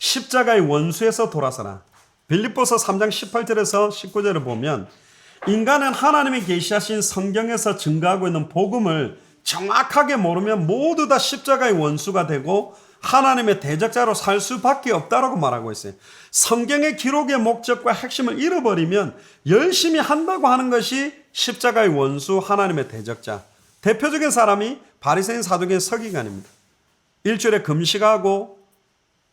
십자가의 원수에서 돌아서라. 빌립보서 3장 18절에서 19절을 보면 인간은 하나님이 계시하신 성경에서 증거하고 있는 복음을 정확하게 모르면 모두 다 십자가의 원수가 되고 하나님의 대적자로 살 수밖에 없다라고 말하고 있어요. 성경의 기록의 목적과 핵심을 잃어버리면 열심히 한다고 하는 것이 십자가의 원수, 하나님의 대적자. 대표적인 사람이 바리새인 사두개인 서기관입니다. 일주일에 금식하고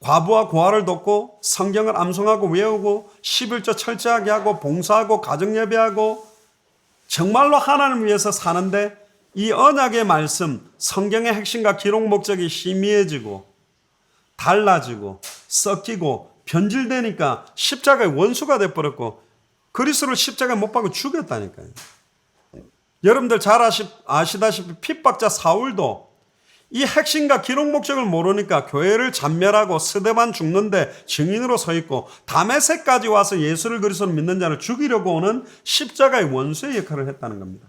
과부와 고아를 돕고 성경을 암송하고 외우고 11조 철저하게 하고 봉사하고 가정예배하고 정말로 하나님을 위해서 사는데 이 언약의 말씀, 성경의 핵심과 기록 목적이 희미해지고 달라지고 섞이고 변질되니까 십자가의 원수가 돼버렸고 그리스도를 십자가에 못 박고 죽였다니까요. 여러분들 잘 아시다시피 핍박자 사울도 이 핵심과 기록 목적을 모르니까 교회를 잔멸하고 스데반 죽는데 증인으로 서 있고 다메섹까지 와서 예수를 그리스도를 믿는 자를 죽이려고 오는 십자가의 원수의 역할을 했다는 겁니다.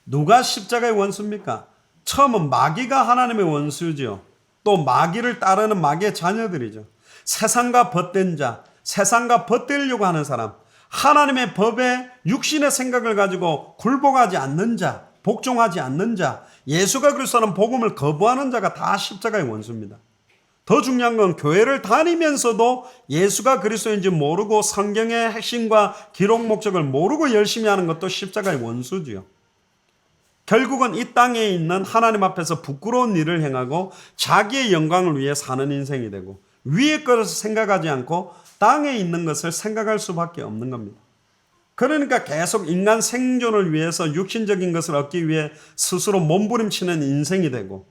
누가 십자가의 원수입니까? 처음은 마귀가 하나님의 원수죠. 또 마귀를 따르는 마귀의 자녀들이죠. 세상과 벗된 자, 세상과 벗되려고 하는 사람, 하나님의 법에 육신의 생각을 가지고 굴복하지 않는 자, 복종하지 않는 자, 예수가 그리스도는 복음을 거부하는 자가 다 십자가의 원수입니다. 더 중요한 건 교회를 다니면서도 예수가 그리스도인지 모르고 성경의 핵심과 기록 목적을 모르고 열심히 하는 것도 십자가의 원수지요. 결국은 이 땅에 있는 하나님 앞에서 부끄러운 일을 행하고 자기의 영광을 위해 사는 인생이 되고 위의 것을 생각하지 않고 땅에 있는 것을 생각할 수밖에 없는 겁니다. 그러니까 계속 인간 생존을 위해서 육신적인 것을 얻기 위해 스스로 몸부림치는 인생이 되고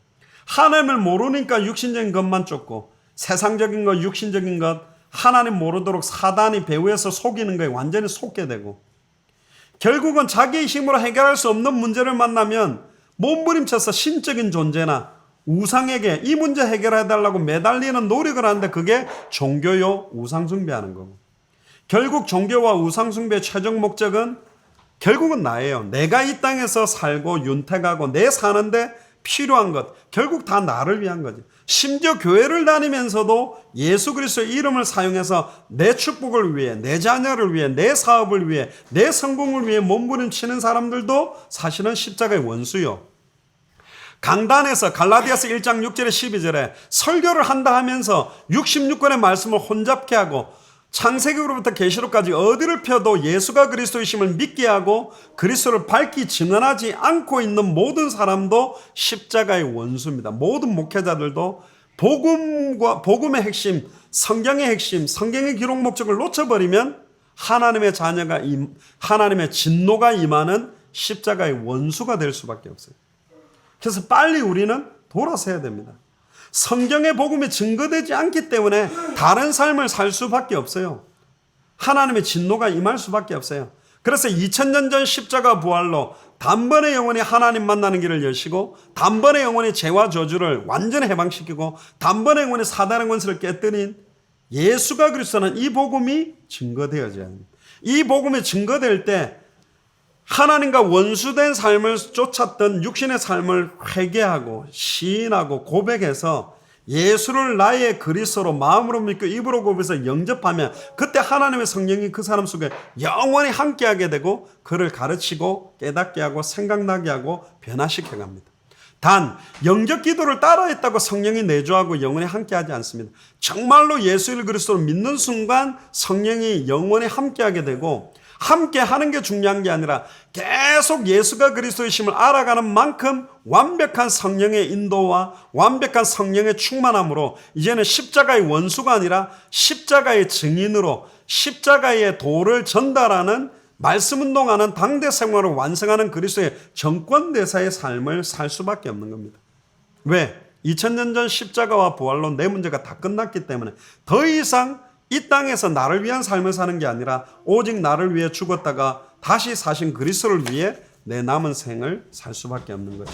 하나님을 모르니까 육신적인 것만 쫓고 세상적인 것, 육신적인 것 하나님 모르도록 사단이 배후에서 속이는 거에 완전히 속게 되고 결국은 자기의 힘으로 해결할 수 없는 문제를 만나면 몸부림쳐서 신적인 존재나 우상에게 이 문제 해결해달라고 매달리는 노력을 하는데 그게 종교요, 우상숭배하는 거고 결국 종교와 우상숭배의 최종 목적은 결국은 나예요. 내가 이 땅에서 살고 윤택하고 내 사는데 필요한 것 결국 다 나를 위한 거지. 심지어 교회를 다니면서도 예수 그리스도의 이름을 사용해서 내 축복을 위해 내 자녀를 위해 내 사업을 위해 내 성공을 위해 몸부림치는 사람들도 사실은 십자가의 원수요. 강단에서 갈라디아서 1장 6절에 12절에 설교를 한다 하면서 66권의 말씀을 혼잡케 하고 창세기로부터 계시록까지 어디를 펴도 예수가 그리스도이심을 믿게 하고 그리스도를 밝히 증언하지 않고 있는 모든 사람도 십자가의 원수입니다. 모든 목회자들도 복음의 핵심, 성경의 핵심, 성경의 기록 목적을 놓쳐버리면 하나님의 자녀가 하나님의 진노가 임하는 십자가의 원수가 될 수밖에 없어요. 그래서 빨리 우리는 돌아서야 됩니다. 성경의 복음이 증거되지 않기 때문에 다른 삶을 살 수밖에 없어요. 하나님의 진노가 임할 수밖에 없어요. 그래서 2000년 전 십자가 부활로 단번에 영원히 하나님 만나는 길을 여시고 단번에 영원히 죄와 저주를 완전히 해방시키고 단번에 영원히 사단의 권세를 깨뜨린 예수가 그리스도는 이 복음이 증거되어져야 합니다. 이 복음이 증거될 때 하나님과 원수된 삶을 쫓았던 육신의 삶을 회개하고 시인하고 고백해서 예수를 나의 그리스도로 마음으로 믿고 입으로 고백해서 영접하면 그때 하나님의 성령이 그 사람 속에 영원히 함께하게 되고 그를 가르치고 깨닫게 하고 생각나게 하고 변화시켜 갑니다. 단 영접 기도를 따라했다고 성령이 내주하고 영원히 함께하지 않습니다. 정말로 예수 그리스도를 믿는 순간 성령이 영원히 함께하게 되고 함께 하는 게 중요한 게 아니라 계속 예수가 그리스도의 심을 알아가는 만큼 완벽한 성령의 인도와 완벽한 성령의 충만함으로 이제는 십자가의 원수가 아니라 십자가의 증인으로 십자가의 도를 전달하는 말씀 운동하는 당대 생활을 완성하는 그리스도의 정권대사의 삶을 살 수밖에 없는 겁니다. 왜? 2000년 전 십자가와 부활로 내 문제가 다 끝났기 때문에 더 이상 이 땅에서 나를 위한 삶을 사는 게 아니라 오직 나를 위해 죽었다가 다시 사신 그리스도를 위해 내 남은 생을 살 수밖에 없는 거죠.